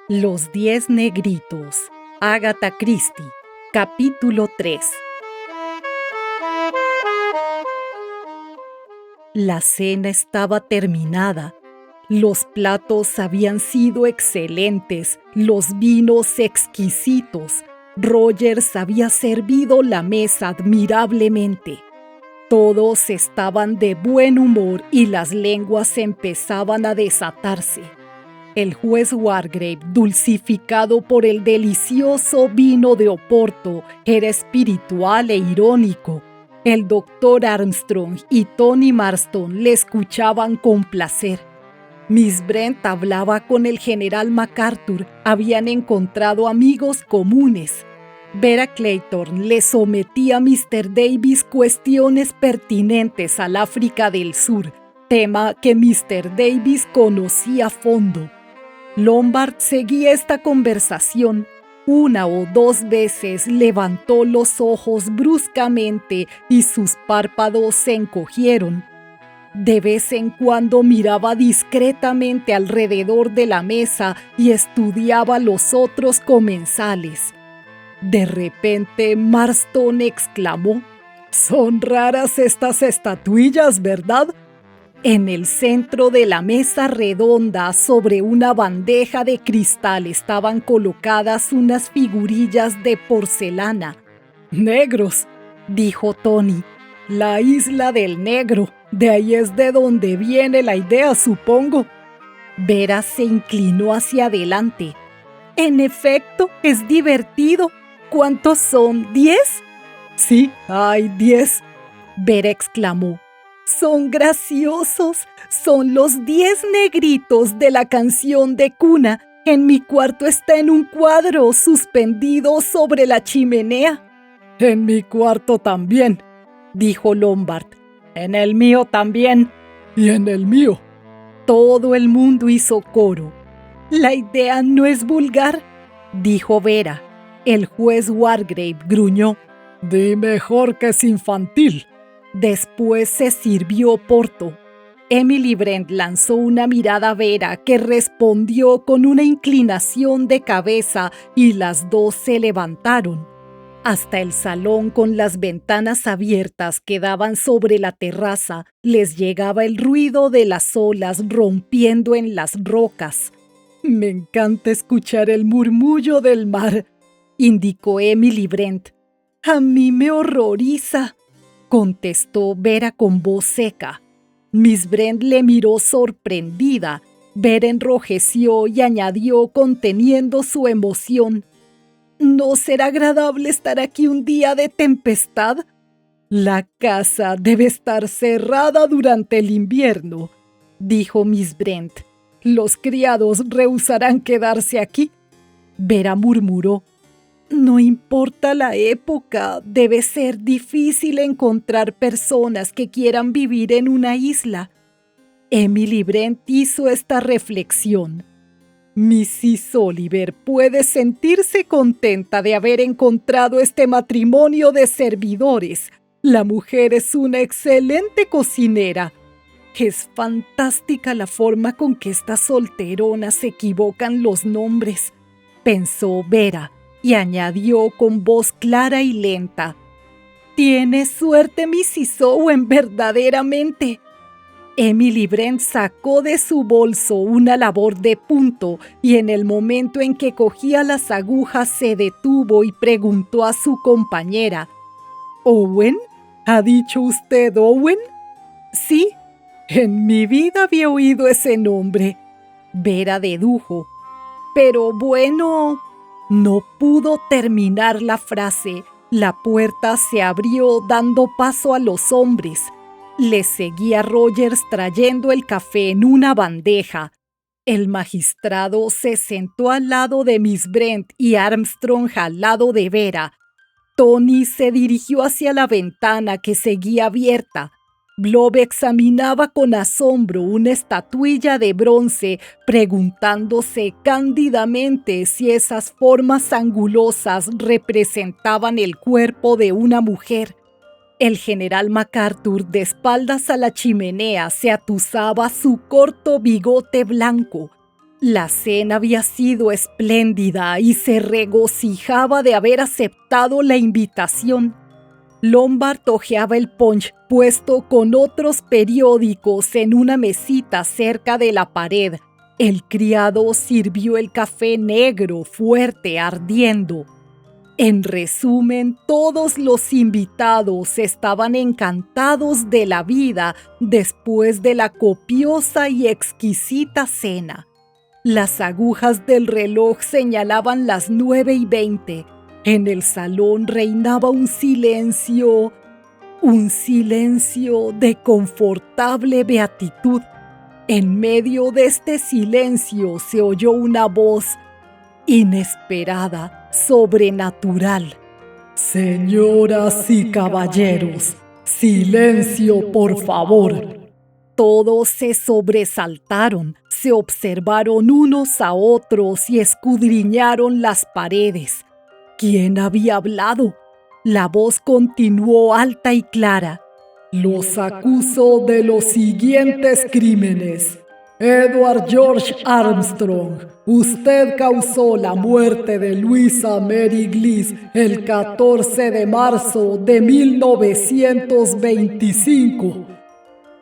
Los 10 negritos. Agatha Christie. Capítulo 3. La cena estaba terminada. Los platos habían sido excelentes, los vinos exquisitos. Rogers había servido la mesa admirablemente. Todos estaban de buen humor y las lenguas empezaban a desatarse. El juez Wargrave, dulcificado por el delicioso vino de Oporto, era espiritual e irónico. El doctor Armstrong y Tony Marston le escuchaban con placer. Miss Brent hablaba con el general MacArthur. Habían encontrado amigos comunes. Vera Clayton le sometía a Mr. Davis cuestiones pertinentes al África del Sur, tema que Mr. Davis conocía a fondo. Lombard seguía esta conversación. Una o dos veces levantó los ojos bruscamente y sus párpados se encogieron. De vez en cuando miraba discretamente alrededor de la mesa y estudiaba los otros comensales. De repente Marston exclamó: «Son raras estas estatuillas, ¿verdad?». En el centro de la mesa redonda, sobre una bandeja de cristal, estaban colocadas unas figurillas de porcelana. «Negros», dijo Tony. «La isla del negro. De ahí es de donde viene la idea, supongo». Vera se inclinó hacia adelante. «En efecto, es divertido. ¿Cuántos son? ¿10?» «Sí, hay 10», Vera exclamó. «Son graciosos. Son los 10 negritos de la canción de cuna. En mi cuarto está en un cuadro suspendido sobre la chimenea». «En mi cuarto también», dijo Lombard. «En el mío también». «Y en el mío». Todo el mundo hizo coro. «La idea no es vulgar», dijo Vera. El juez Wargrave gruñó: «Di mejor que es infantil». Después se sirvió Oporto. Emily Brent lanzó una mirada a Vera, que respondió con una inclinación de cabeza, y las dos se levantaron. Hasta el salón, con las ventanas abiertas que daban sobre la terraza, les llegaba el ruido de las olas rompiendo en las rocas. «Me encanta escuchar el murmullo del mar», indicó Emily Brent. «A mí me horroriza», contestó Vera con voz seca. Miss Brent le miró sorprendida. Vera enrojeció y añadió, conteniendo su emoción: «¿No será agradable estar aquí un día de tempestad? La casa debe estar cerrada durante el invierno», dijo Miss Brent. «Los criados rehusarán quedarse aquí». Vera murmuró: «No importa la época, debe ser difícil encontrar personas que quieran vivir en una isla». Emily Brent hizo esta reflexión: «Mrs. Oliver puede sentirse contenta de haber encontrado este matrimonio de servidores. La mujer es una excelente cocinera. Es fantástica la forma con que estas solteronas se equivocan los nombres», pensó Vera. Y añadió con voz clara y lenta: «Tiene suerte Mrs. Owen, verdaderamente». Emily Brent sacó de su bolso una labor de punto y en el momento en que cogía las agujas se detuvo y preguntó a su compañera: «¿Owen? ¿Ha dicho usted Owen?» «Sí, en mi vida había oído ese nombre», Vera dedujo. «Pero bueno». No pudo terminar la frase. La puerta se abrió dando paso a los hombres. Les seguía Rogers trayendo el café en una bandeja. El magistrado se sentó al lado de Miss Brent y Armstrong al lado de Vera. Tony se dirigió hacia la ventana, que seguía abierta. Blob examinaba con asombro una estatuilla de bronce, preguntándose cándidamente si esas formas angulosas representaban el cuerpo de una mujer. El general MacArthur, de espaldas a la chimenea, se atusaba su corto bigote blanco. La cena había sido espléndida y se regocijaba de haber aceptado la invitación. Lombard hojeaba el punch puesto con otros periódicos en una mesita cerca de la pared. El criado sirvió el café negro, fuerte, ardiendo. En resumen, todos los invitados estaban encantados de la vida después de la copiosa y exquisita cena. Las agujas del reloj señalaban las 9:20. En el salón reinaba un silencio de confortable beatitud. En medio de este silencio se oyó una voz inesperada, sobrenatural. «Señoras y caballeros, silencio, por favor». Todos se sobresaltaron, se observaron unos a otros y escudriñaron las paredes. ¿Quién había hablado? La voz continuó alta y clara. «Los acuso de los siguientes crímenes. Edward George Armstrong, usted causó la muerte de Louisa Mary Bliss el 14 de marzo de 1925.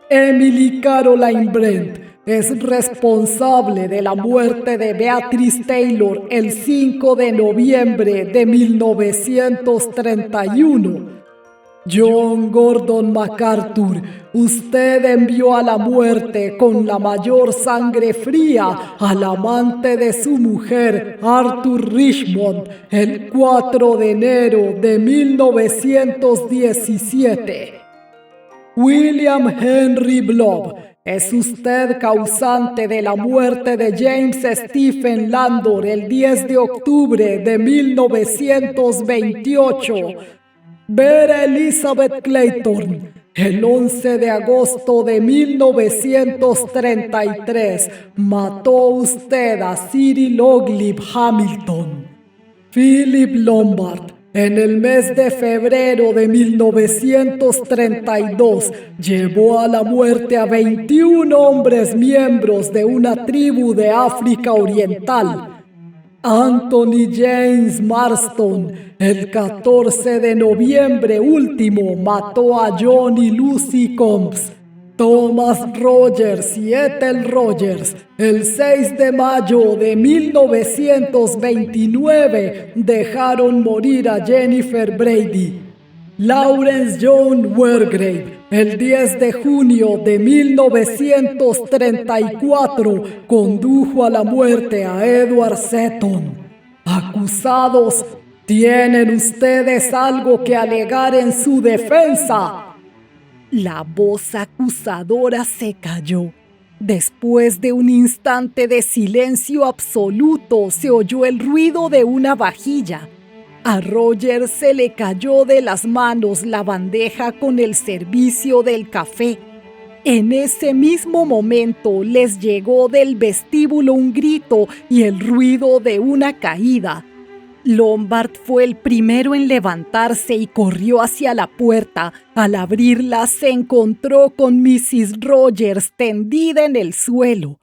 Emily Caroline Brent es responsable de la muerte de Beatrice Taylor el 5 de noviembre de 1931. John Gordon MacArthur, usted envió a la muerte con la mayor sangre fría al amante de su mujer, Arthur Richmond, el 4 de enero de 1917. William Henry Blob, ¿es usted causante de la muerte de James Stephen Landor el 10 de octubre de 1928? Vera Elizabeth Clayton, el 11 de agosto de 1933, mató usted a Cyril Oglip Hamilton. Philip Lombard, en el mes de febrero de 1932, llevó a la muerte a 21 hombres miembros de una tribu de África Oriental. Anthony James Marston, el 14 de noviembre último, mató a John y Lucy Combs. Thomas Rogers y Ethel Rogers, el 6 de mayo de 1929, dejaron morir a Jennifer Brady. Lawrence John Wargrave, el 10 de junio de 1934, condujo a la muerte a Edward Seton. Acusados, ¿tienen ustedes algo que alegar en su defensa? La voz acusadora se calló. Después de un instante de silencio absoluto, se oyó el ruido de una vajilla. A Roger se le cayó de las manos la bandeja con el servicio del café. En ese mismo momento les llegó del vestíbulo un grito y el ruido de una caída. Lombard fue el primero en levantarse y corrió hacia la puerta. Al abrirla se encontró con Mrs. Rogers tendida en el suelo.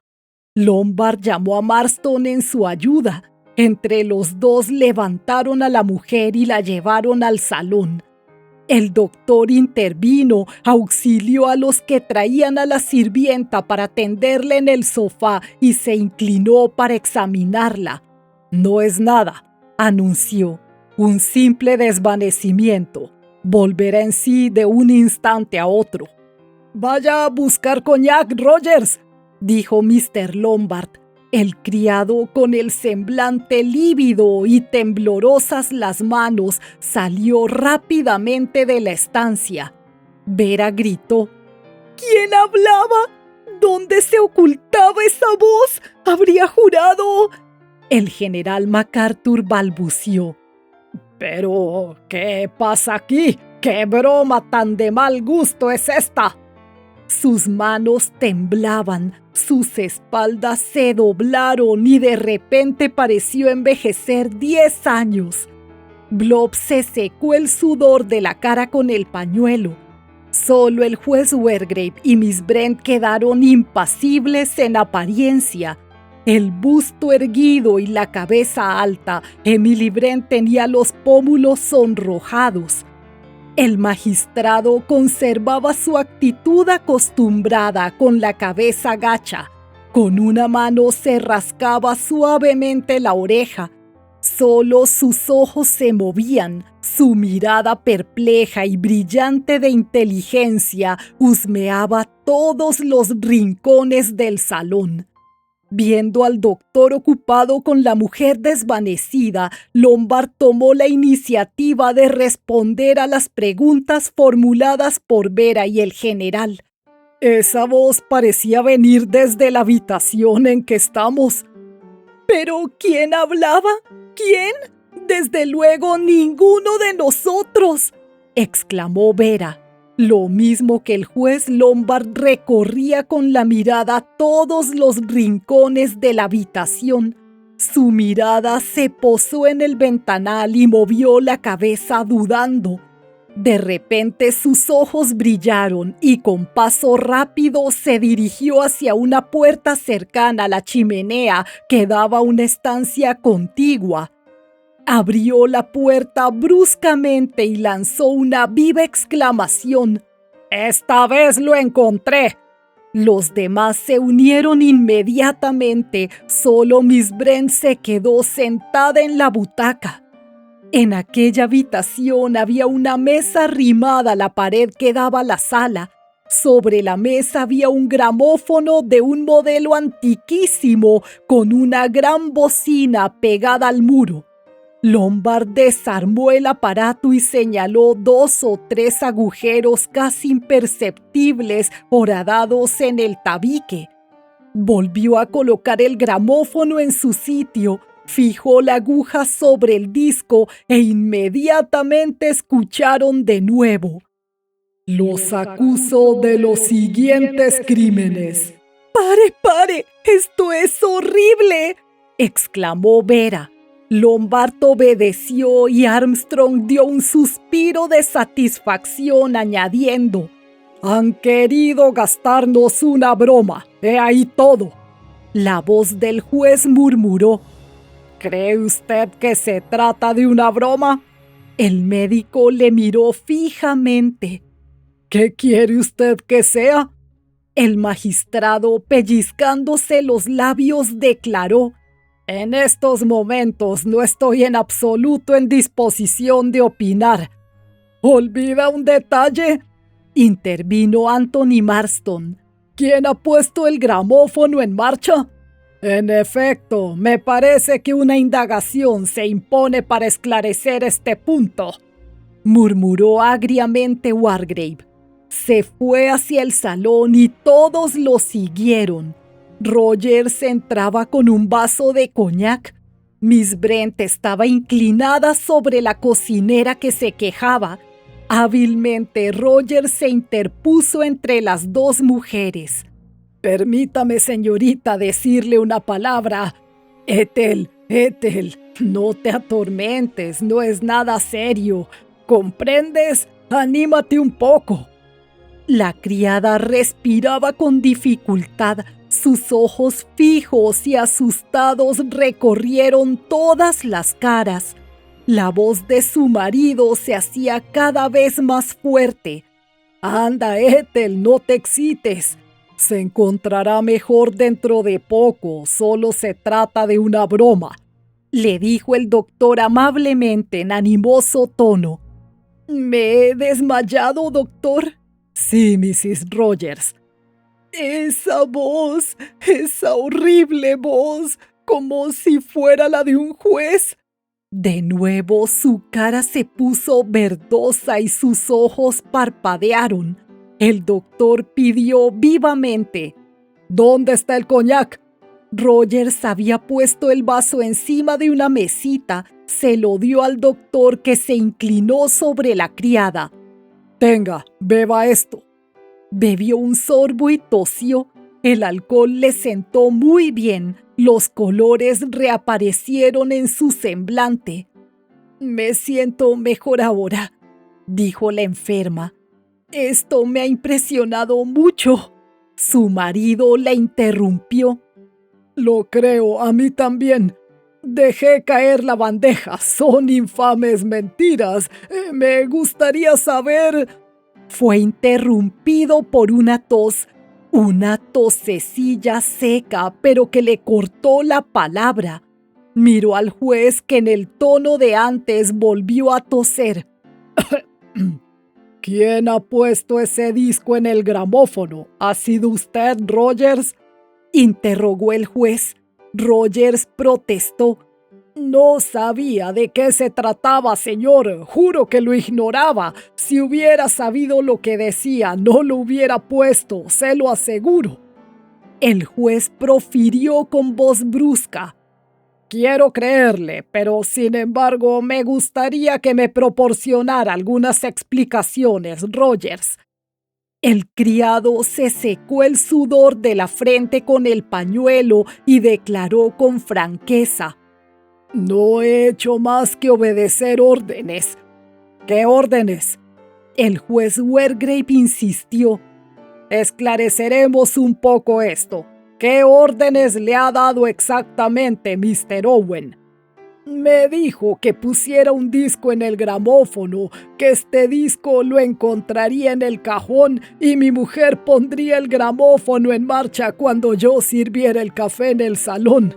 Lombard llamó a Marston en su ayuda. Entre los dos levantaron a la mujer y la llevaron al salón. El doctor intervino, auxilió a los que traían a la sirvienta para tenderla en el sofá y se inclinó para examinarla. «No es nada», anunció, «un simple desvanecimiento. Volverá en sí de un instante a otro». «Vaya a buscar coñac, Rogers», dijo Mr. Lombard. El criado, con el semblante lívido y temblorosas las manos, salió rápidamente de la estancia. Vera gritó: «¿Quién hablaba? ¿Dónde se ocultaba esa voz? Habría jurado». El general MacArthur balbució: «¿Pero qué pasa aquí? ¿Qué broma tan de mal gusto es esta?». Sus manos temblaban, sus espaldas se doblaron y de repente pareció envejecer 10 años. Blob se secó el sudor de la cara con el pañuelo. Solo el juez Wargrave y Miss Brent quedaron impasibles en apariencia. el busto erguido y la cabeza alta, Emily Brent tenía los pómulos sonrojados. El magistrado conservaba su actitud acostumbrada con la cabeza gacha. Con una mano se rascaba suavemente la oreja. Solo sus ojos se movían. Su mirada perpleja y brillante de inteligencia husmeaba todos los rincones del salón. Viendo al doctor ocupado con la mujer desvanecida, Lombard tomó la iniciativa de responder a las preguntas formuladas por Vera y el general. Esa voz parecía venir desde la habitación en que estamos. ¿Pero quién hablaba? ¿Quién? Desde luego ninguno de nosotros, exclamó Vera. Lo mismo que el juez Lombard recorría con la mirada todos los rincones de la habitación. Su mirada se posó en el ventanal y movió la cabeza dudando. De repente sus ojos brillaron y con paso rápido se dirigió hacia una puerta cercana a la chimenea que daba a una estancia contigua. Abrió la puerta bruscamente y lanzó una viva exclamación. ¡Esta vez lo encontré! Los demás se unieron inmediatamente. Solo Miss Brent se quedó sentada en la butaca. En aquella habitación había una mesa arrimada a la pared que daba a la sala. Sobre la mesa había un gramófono de un modelo antiquísimo con una gran bocina pegada al muro. Lombard desarmó el aparato y señaló 2 o 3 agujeros casi imperceptibles horadados en el tabique. Volvió a colocar el gramófono en su sitio, fijó la aguja sobre el disco e inmediatamente escucharon de nuevo. Los acuso de los siguientes crímenes. ¡Pare, pare! ¡Esto es horrible!, exclamó Vera. Lombard obedeció y Armstrong dio un suspiro de satisfacción añadiendo: «Han querido gastarnos una broma. He ahí todo». La voz del juez murmuró: «¿Cree usted que se trata de una broma?». El médico le miró fijamente. «¿Qué quiere usted que sea?». El magistrado, pellizcándose los labios, declaró: «En estos momentos no estoy en absoluto en disposición de opinar». «¿Olvida un detalle?», intervino Anthony Marston. «¿Quién ha puesto el gramófono en marcha?». «En efecto, me parece que una indagación se impone para esclarecer este punto», murmuró agriamente Wargrave. Se fue hacia el salón y todos lo siguieron. Rogers entraba con un vaso de coñac. Miss Brent estaba inclinada sobre la cocinera que se quejaba. Hábilmente Rogers se interpuso entre las dos mujeres. «Permítame, señorita, decirle una palabra». «Ethel, no te atormentes, no es nada serio. ¿Comprendes? Anímate un poco». La criada respiraba con dificultad. Sus ojos fijos y asustados recorrieron todas las caras. La voz de su marido se hacía cada vez más fuerte. «Anda, Ethel, no te excites. Se encontrará mejor dentro de poco. Solo se trata de una broma», le dijo el doctor amablemente en animoso tono. «¿Me he desmayado, doctor?». «Sí, Mrs. Rogers». «Esa voz, esa horrible voz, como si fuera la de un juez». De nuevo su cara se puso verdosa y sus ojos parpadearon. El doctor pidió vivamente: «¿Dónde está el coñac?». Rogers había puesto el vaso encima de una mesita. Se lo dio al doctor, que se inclinó sobre la criada. «Tenga, beba esto». Bebió un sorbo y tosió. El alcohol le sentó muy bien. Los colores reaparecieron en su semblante. «Me siento mejor ahora», dijo la enferma. «Esto me ha impresionado mucho». Su marido la interrumpió. Lo creo, a mí también. Dejé caer la bandeja. Son infames mentiras. Me gustaría saber... Fue interrumpido por una tosecilla seca, pero que le cortó la palabra. Miró al juez, que en el tono de antes volvió a toser. ¿Quién ha puesto ese disco en el gramófono? ¿Ha sido usted, Rogers?, interrogó el juez. Rogers protestó. No sabía de qué se trataba, señor. Juro que lo ignoraba. Si hubiera sabido lo que decía, no lo hubiera puesto, se lo aseguro. El juez profirió con voz brusca. Quiero creerle, pero sin embargo me gustaría que me proporcionara algunas explicaciones, Rogers. El criado se secó el sudor de la frente con el pañuelo y declaró con franqueza: No he hecho más que obedecer órdenes. ¿Qué órdenes? El juez Wargrave insistió. Esclareceremos un poco esto. ¿Qué órdenes le ha dado exactamente Mr. Owen? Me dijo que pusiera un disco en el gramófono, que este disco lo encontraría en el cajón y mi mujer pondría el gramófono en marcha cuando yo sirviera el café en el salón.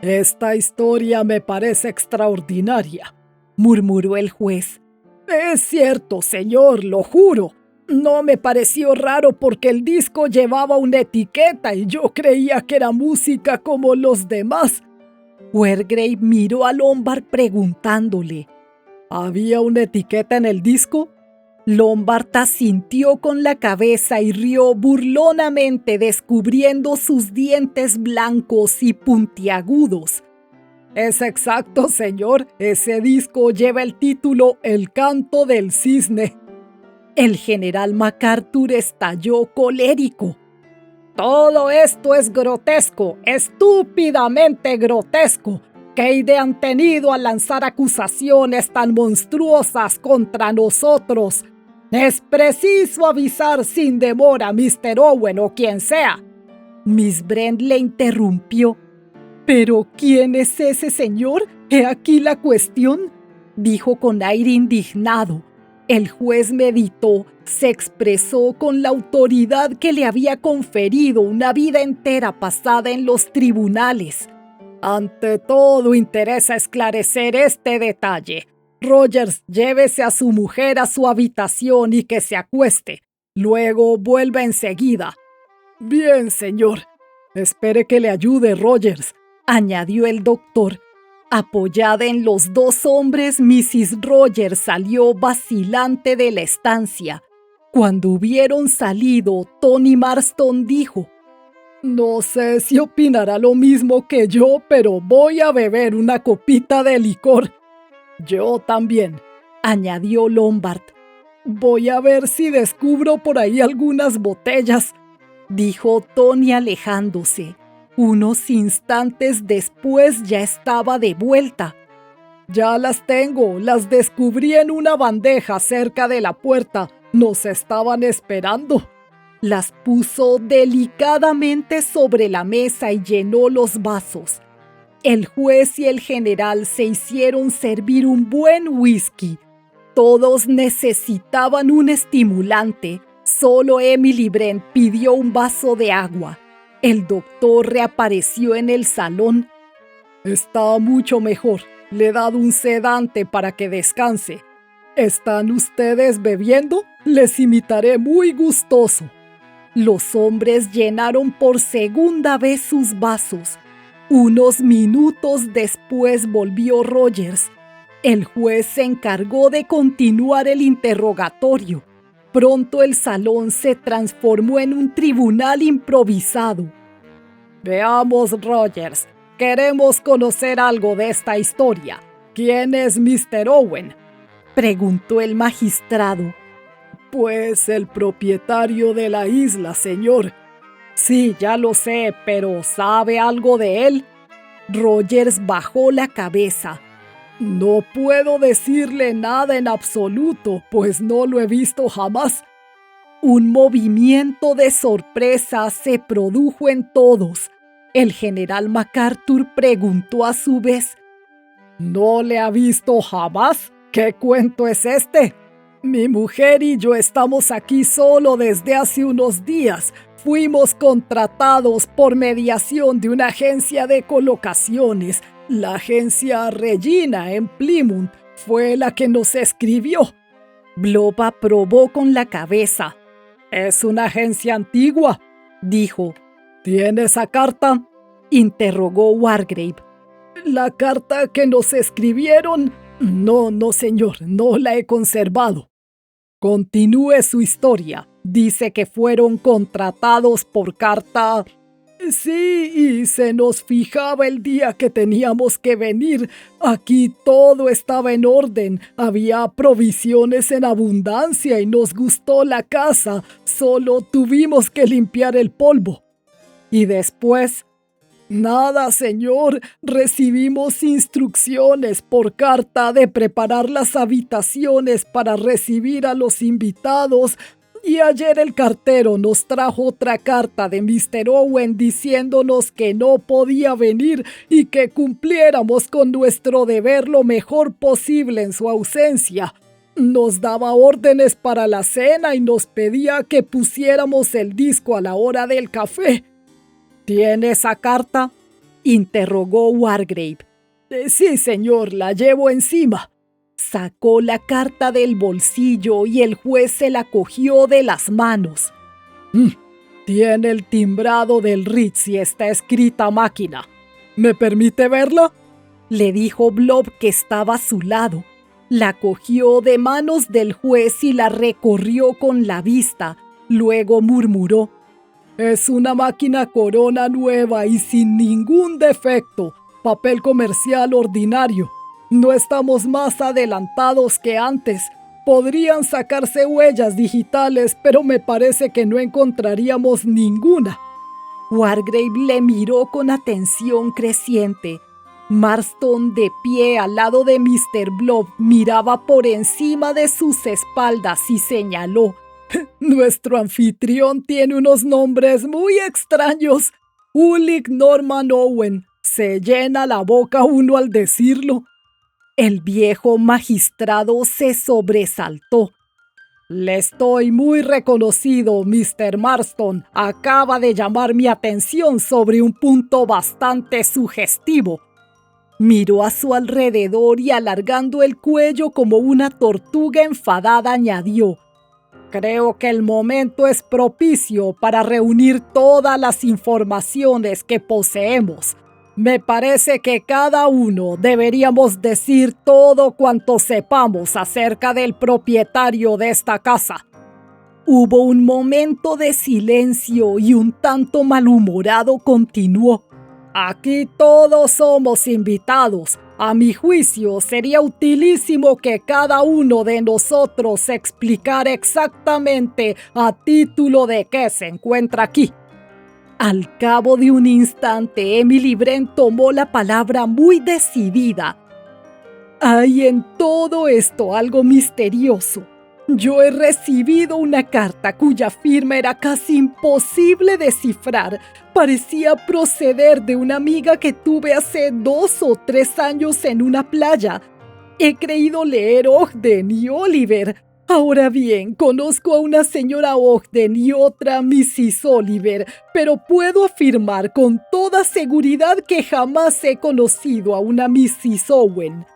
Esta historia me parece extraordinaria, murmuró el juez. Es cierto, señor, lo juro. No me pareció raro porque el disco llevaba una etiqueta y yo creía que era música como los demás. Wargrave miró a Lombard preguntándole: ¿Había una etiqueta en el disco? Lombard asintió con la cabeza y rió burlonamente, descubriendo sus dientes blancos y puntiagudos. Es exacto, señor. Ese disco lleva el título El canto del cisne. El general MacArthur estalló colérico. Todo esto es grotesco, estúpidamente grotesco. ¿Qué idea han tenido al lanzar acusaciones tan monstruosas contra nosotros? Es preciso avisar sin demora a Mr. Owen o quien sea. Miss Brent le interrumpió. ¿Pero quién es ese señor? He aquí la cuestión, dijo con aire indignado. El juez meditó, se expresó con la autoridad que le había conferido una vida entera pasada en los tribunales. Ante todo, interesa esclarecer este detalle. Rogers, llévese a su mujer a su habitación y que se acueste. Luego vuelva enseguida. Bien, señor. Espere que le ayude, Rogers, añadió el doctor. Apoyada en los dos hombres, Mrs. Rogers salió vacilante de la estancia. Cuando hubieron salido, Tony Marston dijo: No sé si opinará lo mismo que yo, pero voy a beber una copita de licor. Yo también, añadió Lombard. Voy a ver si descubro por ahí algunas botellas, dijo Tony alejándose. Unos instantes después ya estaba de vuelta. Ya las tengo, las descubrí en una bandeja cerca de la puerta. Nos estaban esperando. Las puso delicadamente sobre la mesa y llenó los vasos. El juez y el general se hicieron servir un buen whisky. Todos necesitaban un estimulante. Solo Emily Brent pidió un vaso de agua. El doctor reapareció en el salón. Está mucho mejor. Le he dado un sedante para que descanse. ¿Están ustedes bebiendo? Les imitaré muy gustoso. Los hombres llenaron por segunda vez sus vasos. Unos minutos después volvió Rogers. El juez se encargó de continuar el interrogatorio. Pronto el salón se transformó en un tribunal improvisado. Veamos, Rogers, queremos conocer algo de esta historia. ¿Quién es Mr. Owen?, preguntó el magistrado. Pues el propietario de la isla, señor. Sí, ya lo sé, pero ¿sabe algo de él? Rogers bajó la cabeza. No puedo decirle nada en absoluto, pues no lo he visto jamás. Un movimiento de sorpresa se produjo en todos. El general MacArthur preguntó a su vez. ¿No le ha visto jamás? ¿Qué cuento es este? Mi mujer y yo estamos aquí solo desde hace unos días. Fuimos contratados por mediación de una agencia de colocaciones. La agencia Regina en Plymouth fue la que nos escribió. Blob aprobó con la cabeza. Es una agencia antigua, dijo. ¿Tiene esa carta? Interrogó Wargrave. ¿La carta que nos escribieron? No, señor, no la he conservado. Continúe su historia. Dice que fueron contratados por carta. Sí, y se nos fijaba el día que teníamos que venir. Aquí todo estaba en orden. Había provisiones en abundancia y nos gustó la casa. Solo tuvimos que limpiar el polvo. ¿Y después? Nada, señor. Recibimos instrucciones por carta de preparar las habitaciones para recibir a los invitados. Y ayer el cartero nos trajo otra carta de Mr. Owen diciéndonos que no podía venir y que cumpliéramos con nuestro deber lo mejor posible en su ausencia. Nos daba órdenes para la cena y nos pedía que pusiéramos el disco a la hora del café. ¿Tiene esa carta? Interrogó Wargrave. Sí, señor, la llevo encima. Sacó la carta del bolsillo y el juez se la cogió de las manos. Tiene el timbrado del Ritz y está escrita a máquina. ¿Me permite verla? Le dijo Blob, que estaba a su lado. La cogió de manos del juez y la recorrió con la vista. Luego murmuró. Es una máquina Corona nueva y sin ningún defecto. Papel comercial ordinario. No estamos más adelantados que antes. Podrían sacarse huellas digitales, pero me parece que no encontraríamos ninguna. Wargrave le miró con atención creciente. Marston, de pie al lado de Mr. Blob, miraba por encima de sus espaldas y señaló. Nuestro anfitrión tiene unos nombres muy extraños. Ulick Norman Owen. Se llena la boca uno al decirlo. El viejo magistrado se sobresaltó. Le estoy muy reconocido, Mr. Marston. Acaba de llamar mi atención sobre un punto bastante sugestivo. Miró a su alrededor y, alargando el cuello como una tortuga enfadada, añadió. Creo que el momento es propicio para reunir todas las informaciones que poseemos. Me parece que cada uno deberíamos decir todo cuanto sepamos acerca del propietario de esta casa. Hubo un momento de silencio y un tanto malhumorado continuó. Aquí todos somos invitados. A mi juicio, sería utilísimo que cada uno de nosotros explicara exactamente a título de qué se encuentra aquí. Al cabo de un instante, Emily Brent tomó la palabra muy decidida. Hay en todo esto algo misterioso. Yo he recibido una carta cuya firma era casi imposible descifrar. Parecía proceder de una amiga que tuve hace 2 o 3 años en una playa. He creído leer Ogden y Oliver. Ahora bien, conozco a una señora Ogden y otra Mrs. Oliver, pero puedo afirmar con toda seguridad que jamás he conocido a una Mrs. Owen.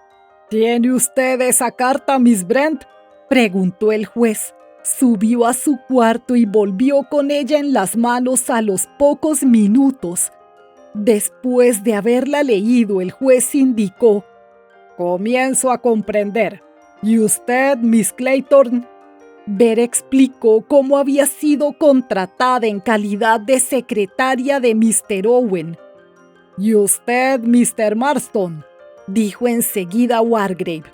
¿Tiene usted esa carta, Miss Brent?, preguntó el juez. Subió a su cuarto y volvió con ella en las manos a los pocos minutos. Después de haberla leído, el juez indicó: comienzo a comprender. ¿Y usted, Miss Clayton? Ver explicó cómo había sido contratada en calidad de secretaria de Mr. Owen. ¿Y usted, Mr. Marston?, dijo enseguida Wargrave.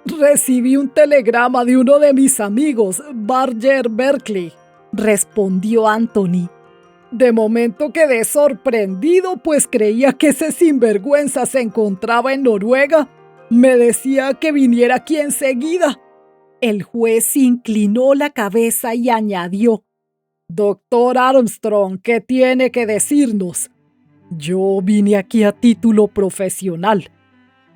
Recibí un telegrama de uno de mis amigos, Barger Berkeley, respondió Anthony. De momento quedé sorprendido, pues creía que ese sinvergüenza se encontraba en Noruega. Me decía que viniera aquí enseguida. El juez inclinó la cabeza y añadió: Doctor Armstrong, ¿qué tiene que decirnos? Yo vine aquí a título profesional.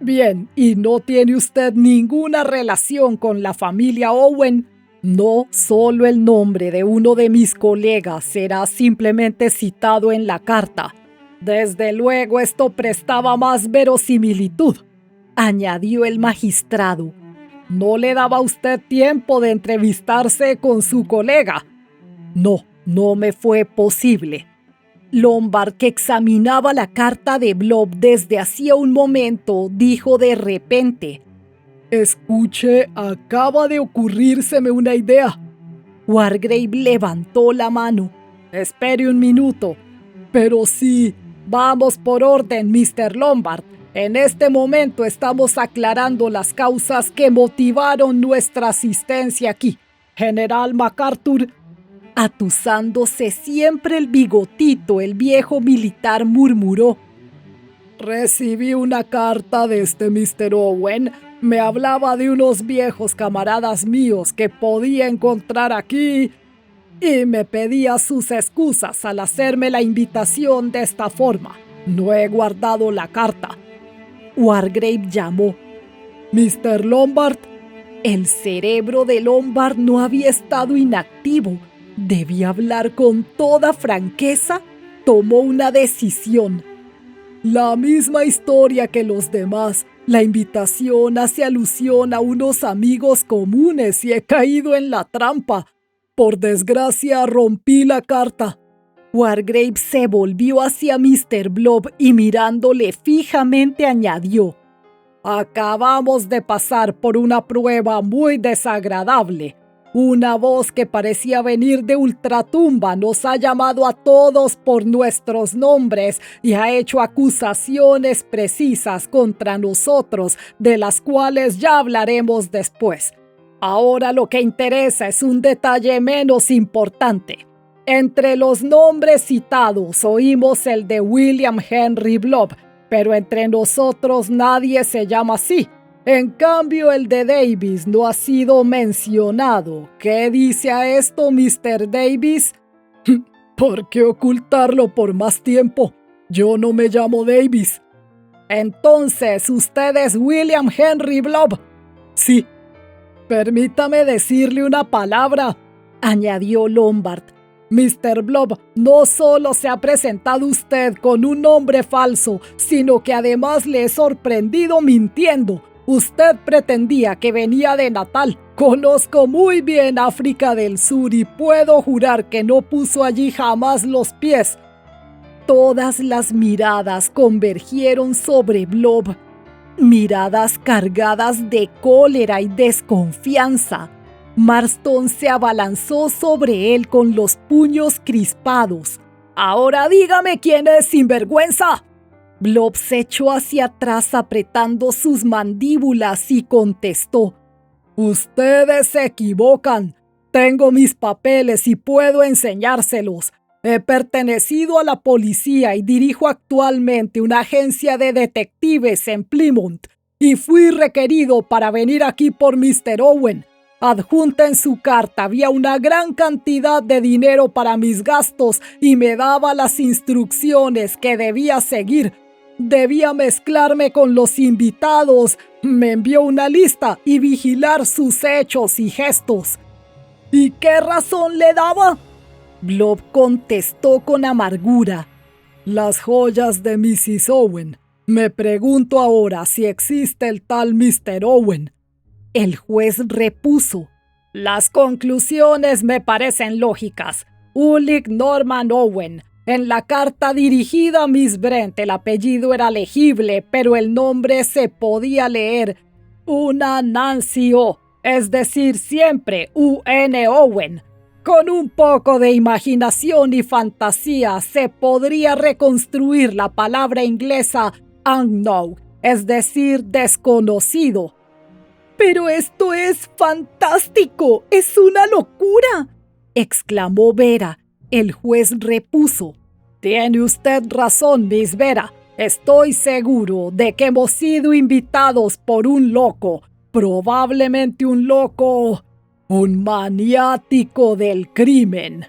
Bien, ¿y no tiene usted ninguna relación con la familia Owen? No, solo el nombre de uno de mis colegas será simplemente citado en la carta. Desde luego esto prestaba más verosimilitud, añadió el magistrado. ¿No le daba a usted tiempo de entrevistarse con su colega? No, no me fue posible. Lombard, que examinaba la carta de Blob desde hacía un momento, dijo de repente: «Escuche, acaba de ocurrírseme una idea». Wargrave levantó la mano. «Espere un minuto». «Pero sí, vamos por orden, Mr. Lombard. En este momento estamos aclarando las causas que motivaron nuestra asistencia aquí. General MacArthur». Atusándose siempre el bigotito, el viejo militar murmuró: «Recibí una carta de este Mr. Owen. Me hablaba de unos viejos camaradas míos que podía encontrar aquí y me pedía sus excusas al hacerme la invitación de esta forma. No he guardado la carta». Wargrave llamó: «Mr. Lombard». El cerebro de Lombard no había estado inactivo. Debía hablar con toda franqueza. Tomó una decisión. «La misma historia que los demás. La invitación hace alusión a unos amigos comunes y he caído en la trampa. Por desgracia, rompí la carta». Wargrave se volvió hacia Mr. Blob y mirándole fijamente añadió: «Acabamos de pasar por una prueba muy desagradable. Una voz que parecía venir de ultratumba nos ha llamado a todos por nuestros nombres y ha hecho acusaciones precisas contra nosotros, de las cuales ya hablaremos después. Ahora lo que interesa es un detalle menos importante. Entre los nombres citados oímos el de William Henry Blob, pero entre nosotros nadie se llama así. En cambio, el de Davis no ha sido mencionado. ¿Qué dice a esto, Mr. Davis?» «¿Por qué ocultarlo por más tiempo? Yo no me llamo Davis». «Entonces, ¿usted es William Henry Blob?» «Sí». «Permítame decirle una palabra», añadió Lombard. «Mr. Blob, no solo se ha presentado usted con un nombre falso, sino que además le he sorprendido mintiendo. Usted pretendía que venía de Natal. Conozco muy bien África del Sur y puedo jurar que no puso allí jamás los pies». Todas las miradas convergieron sobre Blob, miradas cargadas de cólera y desconfianza. Marston se abalanzó sobre él con los puños crispados. «Ahora dígame quién es, sinvergüenza». Blob se echó hacia atrás apretando sus mandíbulas y contestó: «Ustedes se equivocan. Tengo mis papeles y puedo enseñárselos. He pertenecido a la policía y dirijo actualmente una agencia de detectives en Plymouth y fui requerido para venir aquí por Mr. Owen. Adjunta en su carta había una gran cantidad de dinero para mis gastos y me daba las instrucciones que debía seguir. Debía mezclarme con los invitados, me envió una lista y vigilar sus hechos y gestos». «¿Y qué razón le daba?». Blob contestó con amargura: «Las joyas de Mrs. Owen. Me pregunto ahora si existe el tal Mr. Owen». El juez repuso: «Las conclusiones me parecen lógicas. Ulrich Norman Owen. En la carta dirigida a Miss Brent el apellido era legible, pero el nombre se podía leer una Nancy O, es decir, siempre U.N. Owen. Con un poco de imaginación y fantasía se podría reconstruir la palabra inglesa unknown, es decir, desconocido». «Pero esto es fantástico, es una locura», exclamó Vera. El juez repuso: «Tiene usted razón, Miss Vera. Estoy seguro de que hemos sido invitados por un loco, probablemente un maniático del crimen».